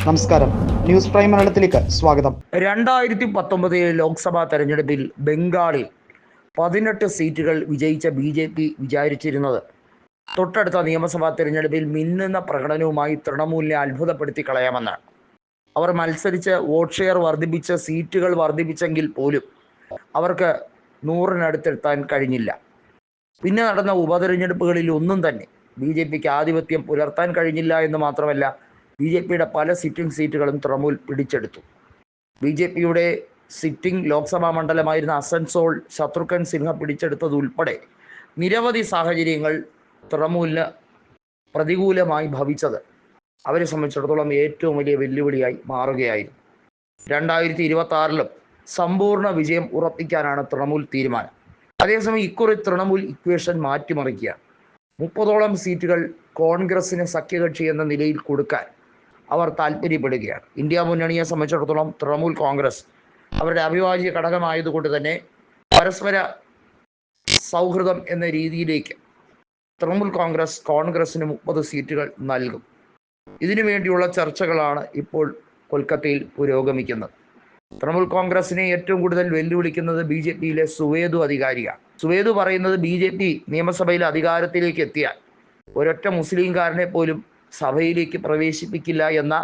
നമസ്കാരം, news prime മലയാളത്തിലേക്ക് സ്വാഗതം. 2019 ലോക്സഭാ തെരഞ്ഞെടുപ്പിൽ ബംഗാളിൽ 18 സീറ്റുകൾ വിജയിച്ച BJP വിചാരിച്ചിരുന്നത് തൊട്ടടുത്ത നിയമസഭാ തെരഞ്ഞെടുപ്പിൽ മിന്നുന്ന പ്രകടനവുമായി തൃണമൂലിനെ അത്ഭുതപ്പെടുത്തി കളയാമെന്നാണ്. അവർ മത്സരിച്ച് വോട്ട് ഷെയർ വർദ്ധിപ്പിച്ച് സീറ്റുകൾ വർദ്ധിപ്പിച്ചെങ്കിൽ പോലും അവർക്ക് 100-നടുത്തെത്താൻ കഴിഞ്ഞില്ല. പിന്നെ നടന്ന ഉപതെരഞ്ഞെടുപ്പുകളിൽ ഒന്നും തന്നെ BJPക്ക് ആധിപത്യം പുലർത്താൻ കഴിഞ്ഞില്ല എന്ന് മാത്രമല്ല, BJPയുടെ പല സിറ്റിംഗ് സീറ്റുകളും തൃണമൂൽ പിടിച്ചെടുത്തു. BJPയുടെ സിറ്റിംഗ് ലോക്സഭാ മണ്ഡലമായിരുന്ന അസൻസോൾ ശത്രുഘ്ൻ സിൻഹ പിടിച്ചെടുത്തതുൾപ്പെടെ നിരവധി സാഹചര്യങ്ങൾ തൃണമൂലിന് പ്രതികൂലമായി ഭവിച്ചത് അവരെ സംബന്ധിച്ചിടത്തോളം ഏറ്റവും വലിയ വെല്ലുവിളിയായി മാറുകയായിരുന്നു. 2026-ലും സമ്പൂർണ്ണ വിജയം ഉറപ്പിക്കാനാണ് തൃണമൂൽ തീരുമാനം. അതേസമയം ഇക്കുറി തൃണമൂൽ ഇക്വേഷൻ മാറ്റിമറിക്കുകയാണ്. 30ഓളം സീറ്റുകൾ കോൺഗ്രസിന് സഖ്യകക്ഷി എന്ന നിലയിൽ കൊടുക്കാൻ അവർ താല്പര്യപ്പെടുകയാണ്. ഇന്ത്യ മുന്നണിയെ സംബന്ധിച്ചിടത്തോളം തൃണമൂൽ കോൺഗ്രസ് അവരുടെ അവിഭാജ്യ ഘടകമായതുകൊണ്ട് തന്നെ പരസ്പര സൗഹൃദം എന്ന രീതിയിലേക്ക് തൃണമൂൽ കോൺഗ്രസിന് 30 സീറ്റുകൾ നൽകും. ഇതിനു വേണ്ടിയുള്ള ചർച്ചകളാണ് ഇപ്പോൾ കൊൽക്കത്തയിൽ പുരോഗമിക്കുന്നത്. തൃണമൂൽ കോൺഗ്രസിനെ ഏറ്റവും കൂടുതൽ വെല്ലുവിളിക്കുന്നത് BJPയിലെ സുവേദു അധികാരിയാണ്. സുവേദു പറയുന്നത് BJP നിയമസഭയിൽ അധികാരത്തിലേക്ക് എത്തിയാൽ ഒരൊറ്റ മുസ്ലിംകാരനെ പോലും സഭയിലേക്ക് പ്രവേശിപ്പിക്കില്ല എന്ന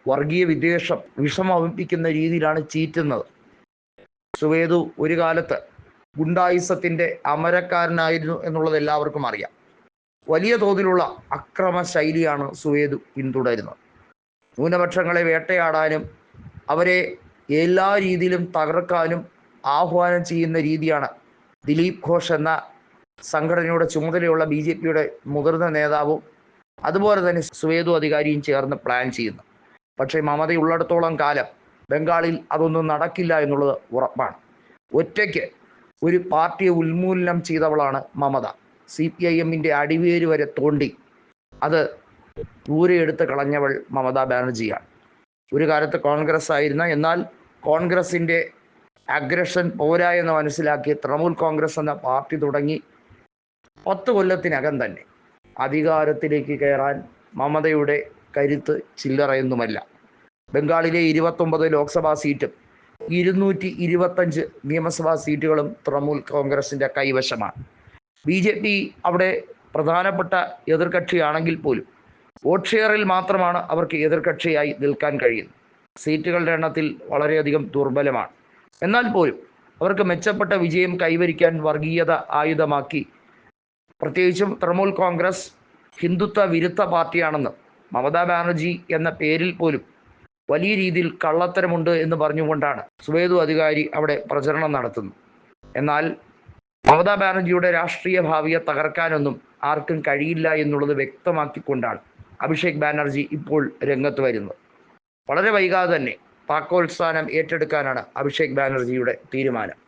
വർഗീയ വിദ്വേഷം വിഷമമിപ്പിക്കുന്ന രീതിയിലാണ് ചീറ്റുന്നത്. സുവേദു ഒരു കാലത്ത് ഗുണ്ടായിസത്തിൻ്റെ അമരക്കാരനായിരുന്നു എന്നുള്ളത് എല്ലാവർക്കും അറിയാം. വലിയ തോതിലുള്ള അക്രമ ശൈലിയാണ് സുവേദു പിന്തുടരുന്നത്. ന്യൂനപക്ഷങ്ങളെ വേട്ടയാടാനും അവരെ എല്ലാ രീതിയിലും തകർക്കാനും ആഹ്വാനം ചെയ്യുന്ന രീതിയാണ് ദിലീപ് ഘോഷ് എന്ന സംഘടനയുടെ ചുമതലയുള്ള BJPയുടെ മുതിർന്ന നേതാവും അതുപോലെ തന്നെ സുവേദു അധികാരിയും ചേർന്ന് പ്ലാൻ ചെയ്യുന്നു. പക്ഷേ മമതയുള്ളിടത്തോളം കാലം ബംഗാളിൽ അതൊന്നും നടക്കില്ല എന്നുള്ളത് ഉറപ്പാണ്. ഒറ്റയ്ക്ക് ഒരു പാർട്ടിയെ ഉന്മൂലനം ചെയ്തവളാണ് മമത. CPIMൻ്റെ അടിവേര് വരെ തോണ്ടി അത് ദൂരെ എടുത്ത് കളഞ്ഞവൾ മമതാ ബാനർജിയാണ്. ഒരു കാലത്ത് കോൺഗ്രസ് ആയിരുന്ന, എന്നാൽ കോൺഗ്രസിൻ്റെ അഗ്രഷൻ പോരാ എന്ന് മനസ്സിലാക്കി തൃണമൂൽ കോൺഗ്രസ് എന്ന പാർട്ടി തുടങ്ങി 10 കൊല്ലത്തിനകം തന്നെ അധികാരത്തിലേക്ക് കയറാൻ മമതയുടെ കരുത്ത് ചില്ലറയൊന്നുമല്ല. ബംഗാളിലെ 29 ലോക്സഭാ സീറ്റും 225 നിയമസഭാ സീറ്റുകളും തൃണമൂൽ കോൺഗ്രസിൻ്റെ കൈവശമാണ്. BJP അവിടെ പ്രധാനപ്പെട്ട എതിർകക്ഷിയാണെങ്കിൽ പോലും വോട്ട് ഷെയറിൽ മാത്രമാണ് അവർക്ക് എതിർകക്ഷിയായി നിൽക്കാൻ കഴിയുന്നത്. സീറ്റുകളുടെ എണ്ണത്തിൽ വളരെയധികം ദുർബലമാണ്. എന്നാൽ പോലും അവർക്ക് മെച്ചപ്പെട്ട വിജയം കൈവരിക്കാൻ വർഗീയത ആയുധമാക്കി, പ്രത്യേകിച്ചും തൃണമൂൽ കോൺഗ്രസ് ഹിന്ദുത്വ വിരുദ്ധ പാർട്ടിയാണെന്ന് മമതാ ബാനർജി എന്ന പേരിൽ പോലും വലിയ രീതിയിൽ കള്ളത്തരമുണ്ട് എന്ന് പറഞ്ഞുകൊണ്ടാണ് സുവേദു അധികാരി അവിടെ പ്രചരണം നടത്തുന്നത്. എന്നാൽ മമതാ ബാനർജിയുടെ രാഷ്ട്രീയ ഭാവിയെ തകർക്കാനൊന്നും ആർക്കും കഴിയില്ല എന്നുള്ളത് വ്യക്തമാക്കിക്കൊണ്ടാണ് അഭിഷേക് ബാനർജി ഇപ്പോൾ രംഗത്ത് വരുന്നത്. വളരെ വൈകാതെ തന്നെ താക്കോൽ സ്ഥാനം ഏറ്റെടുക്കാനാണ് അഭിഷേക് ബാനർജിയുടെ തീരുമാനം.